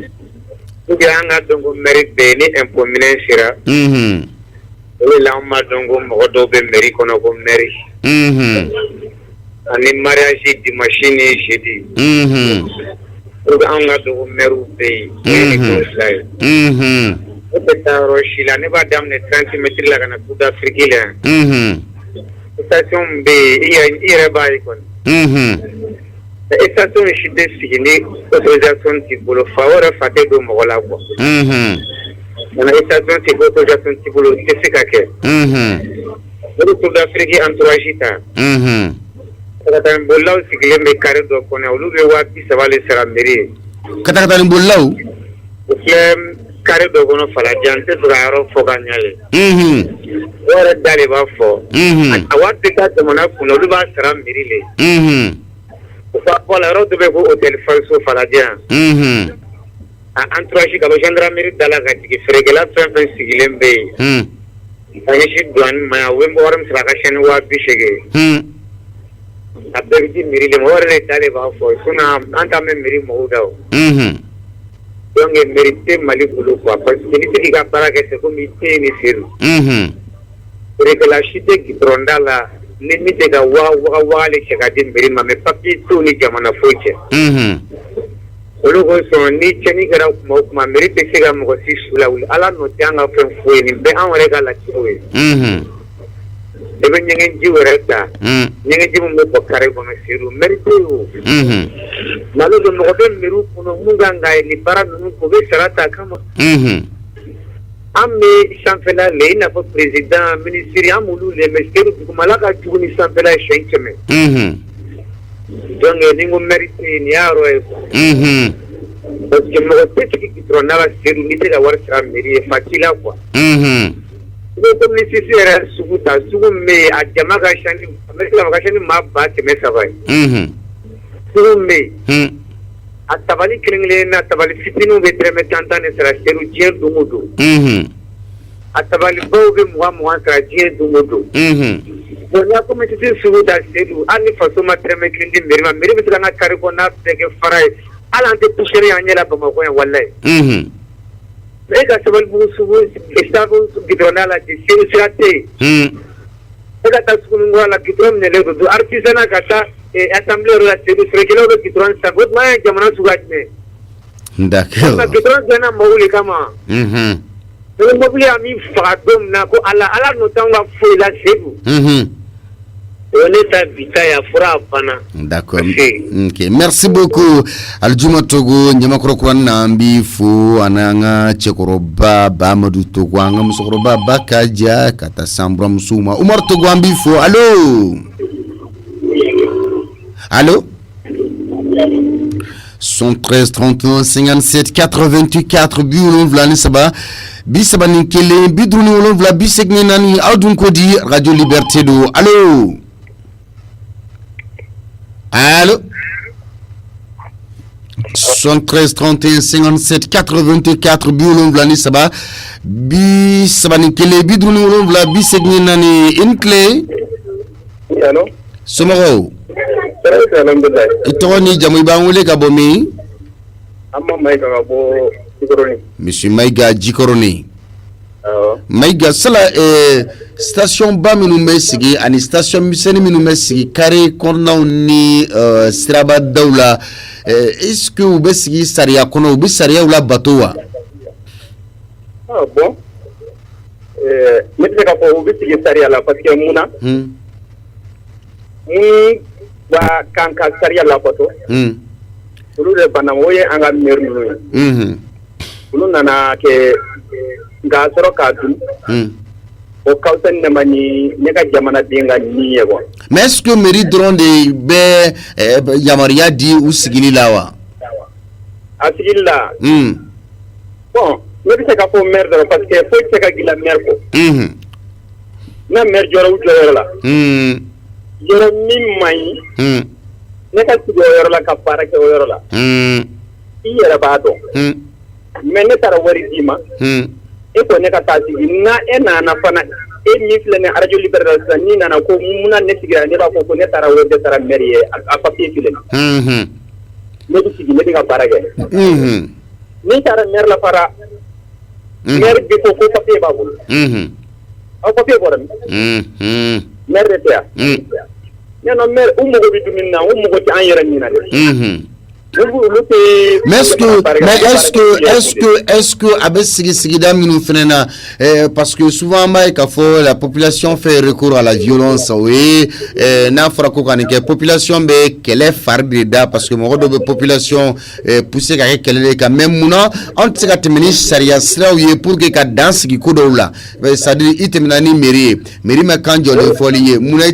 Ubi anga dongo merbe ni impomine sira. La ma dongo mo do be meri kono ko meri. Ani mariage di machine jedi. Ubi anga dongo meru be ni ko sai. Peut-être Rochila ne va damne 30 mètres la kana South Afrique là. Station B ira bai kon. Station chide signé autorisation ti bolo faveur faté do mo la ko. On a station ti autorisation ti bolo ti se ka ke. Le South Afrique entourage ta. Kata bollaw sigile me carré do kon olu be wa bi sabale sera mairie. Kata bollaw. Carré do kono fala jante zaro foga nyale ora dale ba fo awate ka temona kuno lu ba sara mirile fa pola ro de ko hotel falso fala jan entourage ka gendarmerie dala ga tigi fregela fen sigilembe ani shi douane ma wembo waram sara ka shen wa bi shege abdi mirile mo ora dale ba fo suna anta me miri mo daw donc mérité Mali boulot quoi parce que ni ka bara que c'est commeité ni firu pour que la chute qui tronda la limite ga wa le cheka de mbiri ma me papi to ni jamana foche ologo so ni cheni gara mo ma mérité se ga mo si sula ala no tanga fen fo ni be an wala ga la chiwe ebe nyengen jiwereta nyengen jimu mo kare ko siru mérité o malo do mo be miru kuno munganga ni bara nu ko be sarata kama amme championnat le na fo président ministre amulu le meskeru ko malaka tuguni championnat chencheme donc ni ngo mérité ni aro e parce que mo petit qui trona la siru ni te ga war sa mairie facile quoi comme nécessaire suguta sugume a jama ga shani amesla ga shani ma ba te me sabai sugume a tabali kringle na tabali fitinu be treme tantane sera seru je dumudu a tabali bo be mo sera je dumudu bona ko me tisi suguta seru ani faso ma treme krindi meri be tanga kare ko na tege farai ala ante pusheri anyela ba ko wallahi ega sabal bu subu estado gidronala de sirate ega tasukun wala gidron ne le do artisana kata assemblée la sedu frekelo do gidron sagot ma jamana sugatne d'accord na gidron jana mawuli kama le mobili ami fadom na ko ala no tanga fo la sedu on est habité à Frapana. D'accord. Ok. Merci beaucoup. Aljuma Togo, Nyamakro Kwana Mbifu, Ananga, Chekoroba, Bamadou Togo, Anga Musokoroba, Bakaja, Kata Sambra Musuma. Umar Togo Mbifu. Allô? Allô? 73 31 57 84 bi wolonwula ni saba bi saba ni kelen bi duuru ni wolonwula bi segin ni naani aw dun ko di radio liberté do allo allo 73 31 57 84 bi wolonwula ni saba bi saba ni kelen bi duuru ni wolonwula bi segin ni naani une clé allo somoro alhamdulillah ito ni jamu ba wole ka bo mi amma may ka bo Jikoroni monsieur Maïga Jikoroni Maïga sala station ba minu mesigi ani station miseni minu mesigi kare kornaw ni siraba dawla est-ce que vous besigi saria kono ou bisaria wala batowa bon mais ka ko bisigi saria la parce que muna wa kanka saria la bato ulu de banamoye anga mernu ulu nana ke nga soro ka dun o kawtan ne mani ne ka jamana dinga niye ko mais est-ce que mairie drone de be yamaria di ou sigili lawa asigilla bon ne bi se ka fo maire de parce que faut se ka gila maire ko na maire joro joro la joro min mai ne ka sigo yoro la ka para ke yoro la iyera ba do mais ne tara wari dima e ko ne ka ta sigi na e na na fana e mi fle ne radio liberté ni na ko muna ne sigira ne ba ko ne tara wode tara mairie a papier fle ne bi sigi ne ka para ke ni tara maire la para maire bi ko papier ba ko a papier ko ram maire de ya non maire umu go bi dumina umu go ti an yera ni na de mais est-ce que avec Sigida Minoufinena, parce que souvent la population fait recours à la violence, oui, n'a pas que la population qu'elle est fardida parce que mon de population poussée qu'elle est quand même mouna on te a terminé saria sera pour que la danse qui coule là c'est-à-dire il termine mairie mais quand je le folie mouna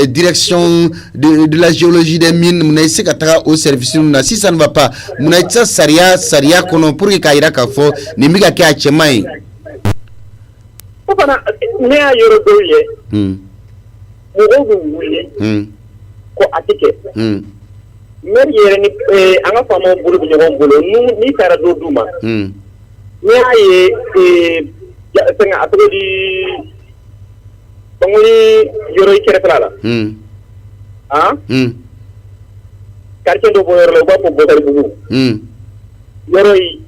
direction de la géologie des mines mouna c'est au service si ça ne va pas munaitsa saria kono pour que kaira ka fo ni miga ke achemai opana ne ayoro doye mugo wuli ko atike mer yere ni anga famo bulu bu ngon bulu ni tara do duma ne aye ya senga atodi bangoli yoro ikere tala quartier do boyor la ba ko botar bugu yoroy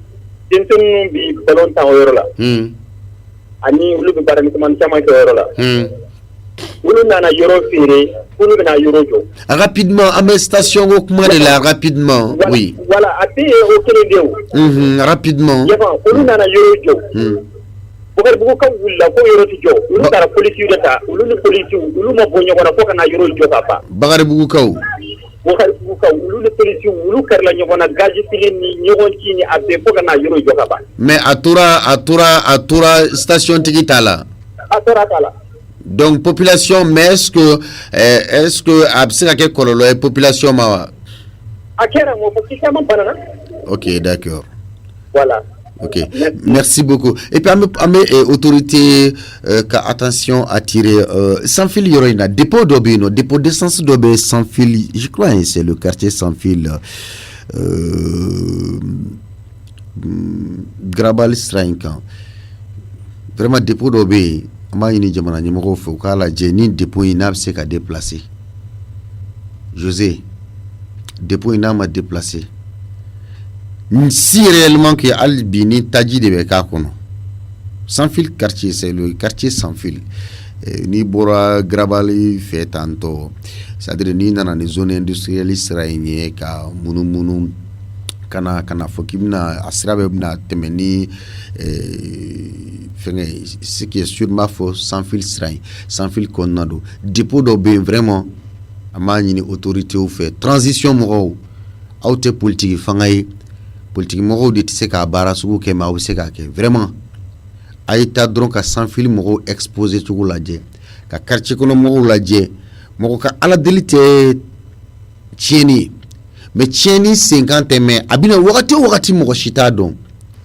dinsun bi balon ta yoro la ani ulu bi barani ko man chama ko yoro la ulu nana yoro fere ulu na yoro jo rapidement à mes stations au de là rapidement voilà, oui voilà ati o kele dew rapidement yaba ulu nana yoro jo bogar bugu ka wulla ko yoro ti jo ulu tara police yu data ulu ni police ulu mo bonyo ko na ko kana yoro jo papa bagar bugu kaw wakar buka ulu le police ulu karla nyogona gaji filini nyogon kini abbe foga na yoro joka ba mais atura station tigitala atura tala donc population mais est-ce que absira ke kololo et population ma akera mo population man banana OK d'accord voilà OK merci beaucoup et puis à mes autorités attention à tirer sans fil yoroina dépôt d'obino dépôt d'essence d'obé sans fil je crois c'est le quartier sans fil Grabal Strainkan vraiment dépôt d'obé ma ini jamana nyimo fo kala jeni dépôt inab c'est qu'à déplacer José dépôt inab à déplacer si réellement que Albini Tadji de Bekakono sans fil quartier c'est le quartier sans fil ni bora grabali fait tanto c'est-à-dire ni dans les zones industrielles israéliennes ka munu kana fokimna asrabe na temeni ce qui est sûrement faux sans fil israélien sans fil konado dépôt d'obé vraiment amani autorité ou fait transition moro auto politique fangaye politique moro de tise ka bara sugu ke ma se ka ke vraiment ayita dron ka sans fil moro exposé tugu laje ka quartier kono moro laje moro ka ala delite tieni mais tieni 50 mais abina wakati mo shita don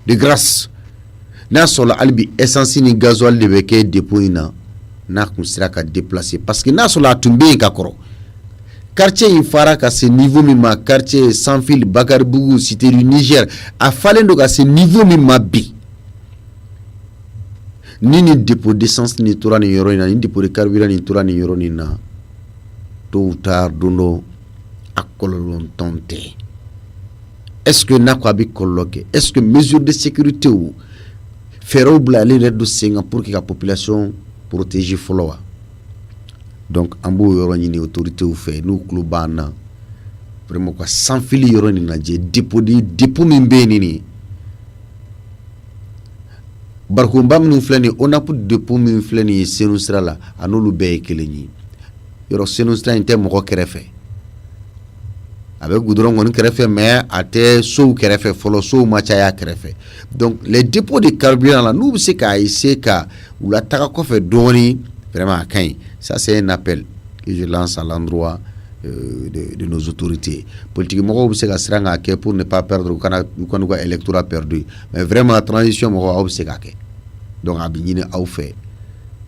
de grâce na solo albi essence ni gasoil de beke dépôt na kun sira ka déplacer parce que na solo atumbe ka koro quartier in fara ka ce niveau mi ma quartier sans fil Bakar Bougou cité du Niger a fallen do ka ce niveau mi ma bi ni dépôt d'essence ni tora ni yoro ni dépôt de carburant ni tora ni yoro ni na tôt ou tard dono akololon tonte. Est-ce que na kwa bi kolloke, est-ce que mesure de sécurité ou faire oublier les de Sénégal pour que la population protège followa. Donc ambo yoro ni autorité ou fait nous klubana vraiment quoi sans fil yoro ni na je dépôt mimbe ni barko mbam nu flani on a pour dépôt min flani senu sira la anolu be keleni yoro senu sira inte mo ko kerefe avec goudron on kerefe mais ate sou kerefe folo sou machaya kerefe. Donc les dépôts de carburant là nous c'est ka essayer ka ou la taka ko fait doni vraiment kain. Ça c'est un appel que je lance à l'endroit de nos autorités politiquement c'est ka sranga ke pour ne pas perdre quand électorat perdu, mais vraiment la transition mo c'est ka ke. Donc abinine a fait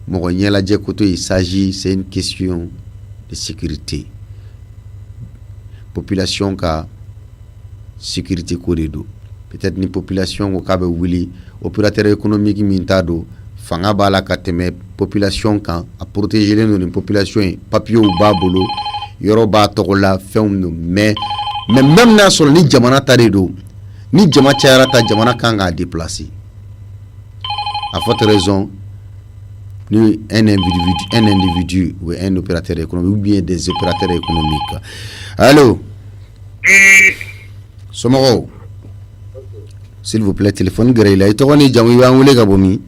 mo nyela je koto il s'agit c'est une question de sécurité. Population ka sécurité corridor peut-être ni population ko kabe wili opérateur économique mintado fanga bala kateme population kan a protéger les population papier ou babolo yoro ba tokola fem mais même na sol ni jamana taredo ni jama tiara ta jamana kan ga déplacer à forte raison ni un individu ou un opérateur économique ou bien des opérateurs économiques. Allô Somoro s'il vous plaît téléphone grela itoni jamu wa ngule gabomi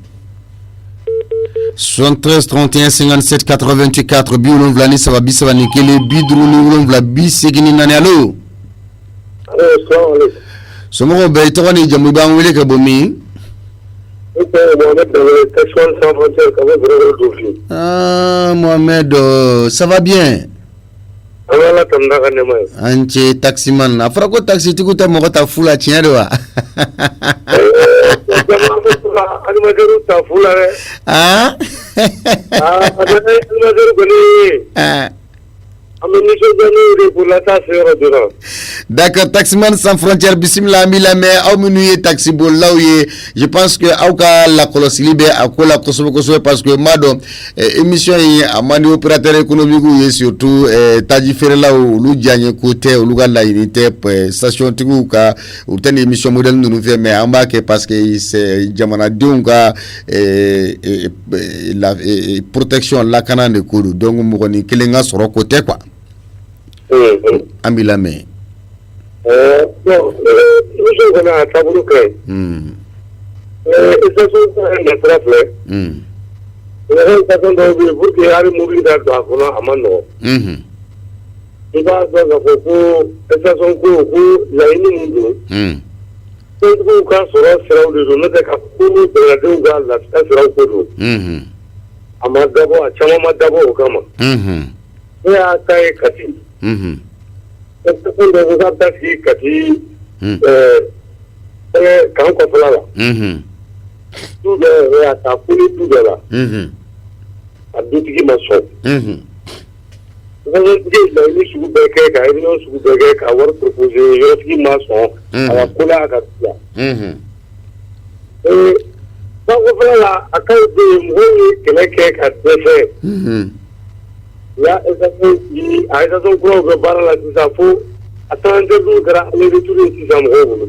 73 31 57 88 4 bi ulon vlani ça va bi ça va nikele bi druni ulon vla bi segini nani. Allô Somoro be itoni jamu wa ngule gabomi. Ah Mohamed, ça va bien? Anche taximan, afra ko taxi tu kuta mo ta fula tiens de wa. Ah? D'accord, taximan sans frontières bismillah mila mais au minuit taxi bol là je pense que auka la colosilibe akola kosobo parce que mado émission yi amani opérateur économique ou surtout taji fere là ou lu janye côté ou lu gala unité station tigu ka ou tane émission modèle nous fait mais en bas que parce que c'est jamana dunga la protection la kana de kodu donc mo ko ni kelenga soro côté quoi. Ambila me. Bon, nous sommes à Tabourouké. Et ça sont les trafles. Les personnes qui vous qui arrivent à mourir dans la zone à Mano. Il va dans la photo, et ça sont cours, il y a une minute. C'est que quand sera le journée de Capou, de la Douga, la station sera au cours. Amadabo, à Chamamadabo, au Kama. Et à Taï Kati. C'est ce qu'on doit faire Kati. Quand on fait là. Tout est à ta foule, tout est là. À deux petits maçons. Vous avez dit que les sous-béquets, quand ils ont sous-béquets, à avoir proposé, les petits maçons, à la coulée à Katia. Et quand on fait là, à cause de moi, quelqu'un a fait. Là, ils ont gros de barre là, tout ça, faut attendre de les retourner si ça me roule.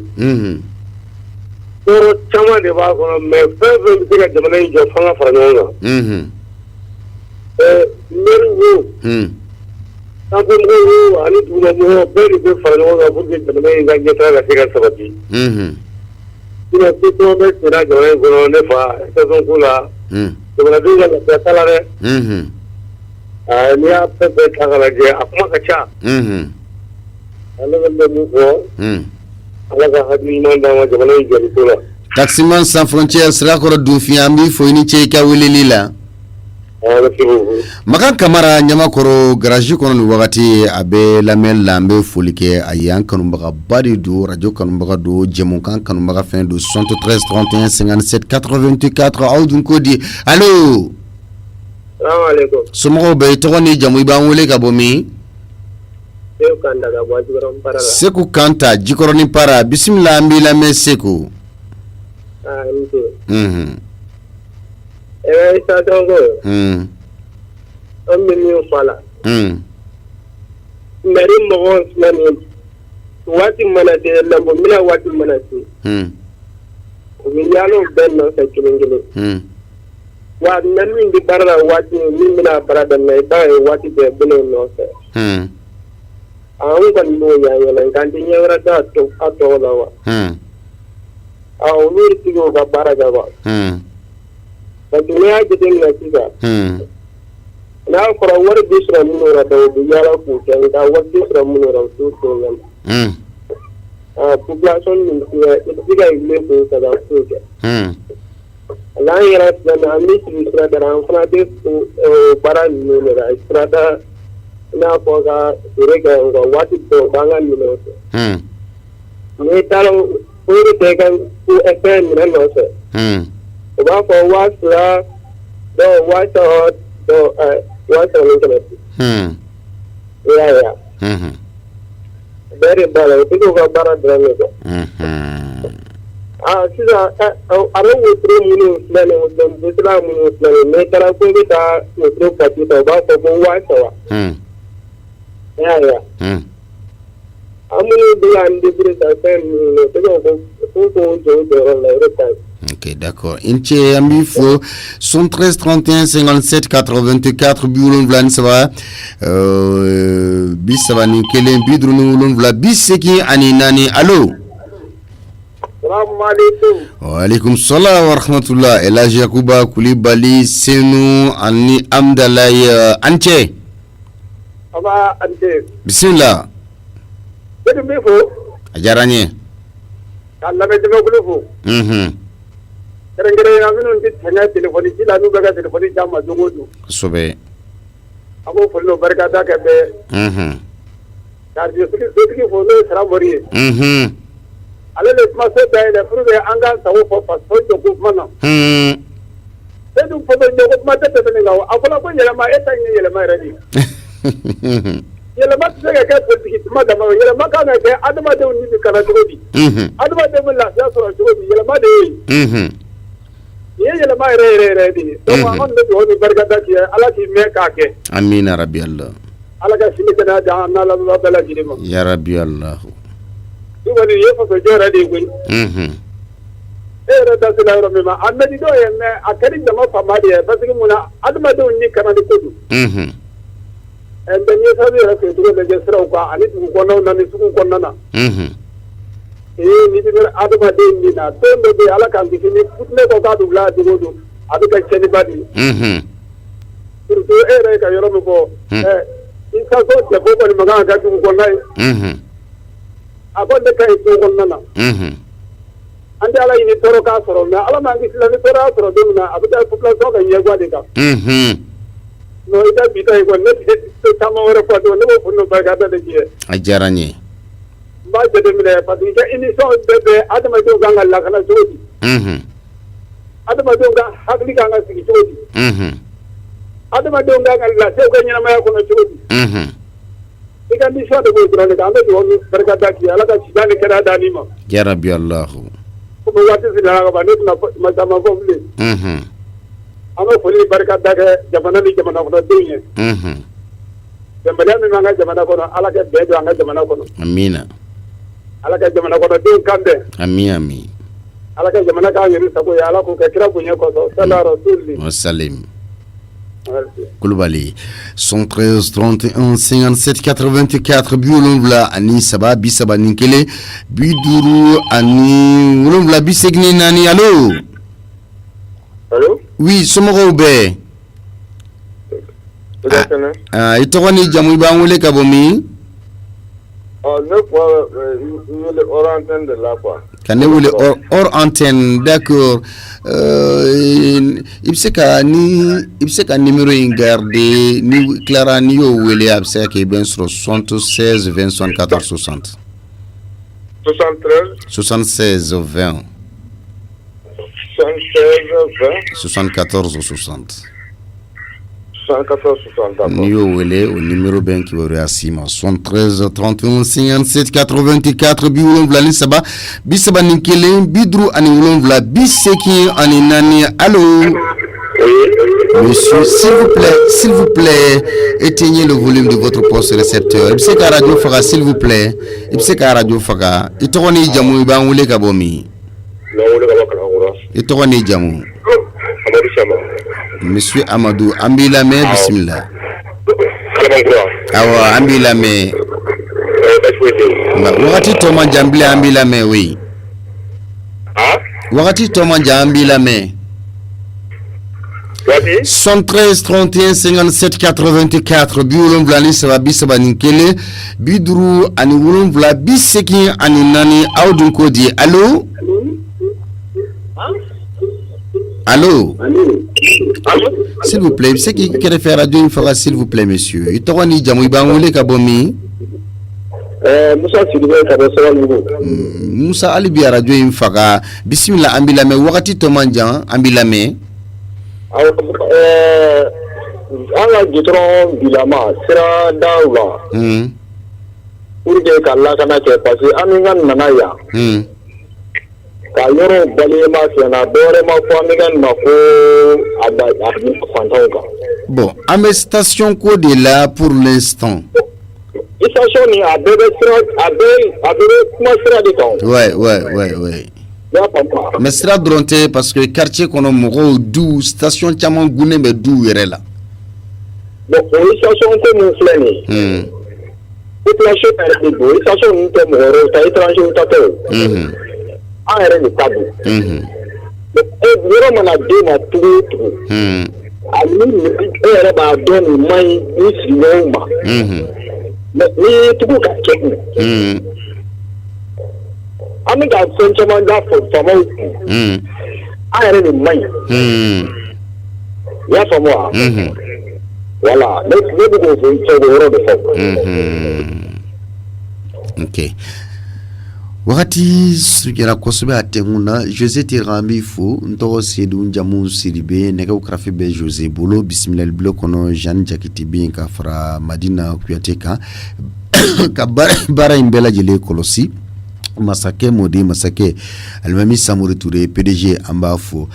Pour chama de va mais faire que la demande est de faire franc. Merveilleux. Quand on allez tout le monde belle de franc pour que demande est gagner la séquence sabati. Il a tout le monde c'est là on ne pas ça sont pour là. De la deux la salade. Ni a peut-être à la guerre à quoi ça. Taximan sans frontières sera ko do fiambi fo ni cheka weleli la. Makan Kamara Nyamakoro garage kono ni wagati abe lamel lambe folike ayan kanumbaga bari do radio kanumbaga do jemonkan kanumbaga fin do 73 31 57 84 awdun kodi allo Assalamu alaikum. Somo be togoni jamu ba wole ka bomi Seku Kanta ga bo jikoron para la. Seku Kanta jikoroni para bismillah ambi lame Seku Nti. Isa tongo. Amini fala. Meri mo nani wati manate lambo mina wati manate. Yalo benno sa kilingile. Wa nani ndi barra wati mina barada na ba wati be bino no se. An kan mo ya yana kan tin yara da to ato lawa. Ni tigo ga baraga ba. But we are getting like that. Now for a word this from Munora, the Yala Food, and I was this from Munora to them. Population is bigger in Naples than our future. And I have done a mystery that I'm from this to Baran Munora. I strata now for the regular what is the Bangan Munora. We tell who taken to a pen and also. About for what's the white or what's on internet. Yeah. Very bad. People got better than it. She's I don't go through Muslim with them. Islam Muslim. Make a good with no capital about for white or. Yeah. I'm going to do and different. I send Ok, d'accord. Inche Amifo 113 31 57 84 Biulon Vlan ça va bis ça va nikele bidrunu ulon vla biseki ani nani allo. Assalamu alaikum. Wa alaikum salam wa rahmatullah. Elaj Yakuba Koulibaly Senu ani Amdalay Anche. Aba Anche. Bismillah. Bedu bifo. Ajaranye. Allah be dimo gulufu. Kerengere ya minu nti tanya telefoni jila nu baga telefoni jama jogodu. Sobe. Abo follo barkata ke be. Tarji sutiki follo saramori. Ale le maso dai le furu anga sawo fo paso jogo mana. Sedu fo jogo mata te benga akola ko yela ma eta yela ma radi. Yela ma tsega ka politiki ma da ma yela ma ka na ke adama de ni kana jogodi. Adama de mulla ya so jogodi yela ma de. Yela ma re di to ma on de ho barkata ki ala ki me ka ke amina rabbi allah ala ka sini kana da na la bala jirima ya rabbi allah du woni yefo so jora di gwi era da sala rabbi ma annadi do en akari da ma famadi e basiki muna aduma do ni kana di kudu en da ni sabi ha ke do da jesra ko ani du ko no na ni su ko nana ni bi aduma de ni na to ndo de ala kan di ni futne ko ka du la di godu adu ka cheni badi surtout era ka yoro ko in ka so te ko ni maga ka tu ko nai abon de kai to ko nana ande ala ini toro ka soro na ala ma ngi la ni toro soro do na abu da population ka ye gwa de ka no ita bi tai ko ne to tama wora ko do ne mo funno ba ga da de ji ajaranye ba de de mine parce que ini so de adama do ganga la kana jodi adama do ga hakli ganga sigi jodi adama do ganga la se ko nyama ya ko no jodi ikan di so de go drone ga ande do barkata ki ala ka sidani kada dani ma ya rabbi allah ko wati sidana ga ba ne na ma sama ko bule ama foli barkata ga jamana ni jamana ko dunya jamana mi manga jamana ko ala ka be do anga jamana ko amina ala ka jamana ko do kande ami ala ka jamana ka yiri sako ya ala ko ka kira bunye ko sallallahu alaihi wasallam Koulibaly 113 31 57 84 Biolon vla ani saba bisaba ninkele biduru ani wolon vla bisegni nani allo oui somo be itogoni jamu ba ngole ka bomi hors antenne de là, quoi. Quand vous voulez hors antenne, d'accord. Il sait qu'un numéro est gardé, ni Clara ni Willy Absek et bien sur 76 20 74 60. 73 76 20 76 74 20 60. 114 60, d'accord. Ni Willy au numéro ben qui aurait à 73 31 57 84 biwulon vla lisaba bisaba ninkele bidru ani wulon vla biseki ani nani. Allô. Monsieur, s'il vous plaît, éteignez le volume de votre poste récepteur. Ibseka radio faga, s'il vous plaît. Ibseka radio faga. Itogoni jamu iba wule kabomi. Itogoni jamu. Monsieur Amadou, Ambila me bismillah. Awa Ambila me. Wakati toma jambile Ambila me oui. Wakati toma jambila me. 113 31 57 84 biwulon vla ni saba bisaba ninkele bidru ani wulon vla biseki ani nani awdun kodi. Allô. Allô. S'il vous plaît, c'est qui faire radio une fois s'il vous plaît monsieur. Itawani jamu ibangule kabomi. Musa Sidibé kabosala. Musa Ali bi radio une fois bismillah ambila me wakati tomanjan ambila me. Ala gitron bilama sira dawa. Pour que kala kana ke parce aminga nanaya. Ka yoro balema fiana dore ma famigan mako aba fantonga. Bon, à mes stations code est là pour l'instant. Station ni abebe kuma sira de kan. Ouais. Mais sera dronté parce que quartier qu'on a moro dou station chaman gune be dou yere la. Bon, station ko mon flani. Population est de station ni te moro ta étranger ta to. Ah yere ni tabu. Yoro mana de na tu. Ali ni yere ba don mai ni siwoma. Ni tuku ka keku. Ami ka sonchama da for famo. Ayere ni mai. Ya famo. Voilà, mais go de OK. Wakati sugera kosobe atenguna José Tirambi fo ntoro sedu njamu siribe neka ukrafi be José Bolo bismillah blo kono Jean Jakiti bin ka fra Madina Kuyateka ka bara imbela jele kolosi Masake Modi Masake Almami Samori Touré PDG ambafo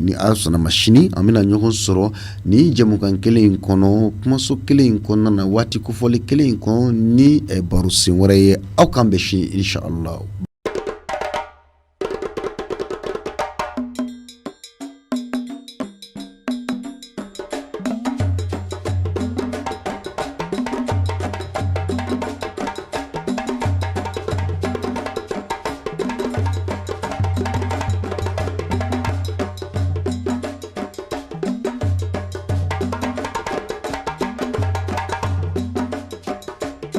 ni asona machini amina nyoko soro ni jamukan kele inkono kumaso kele inkono na wati kufoli kele inkono ni barusi waraye au kambeshi inshallah.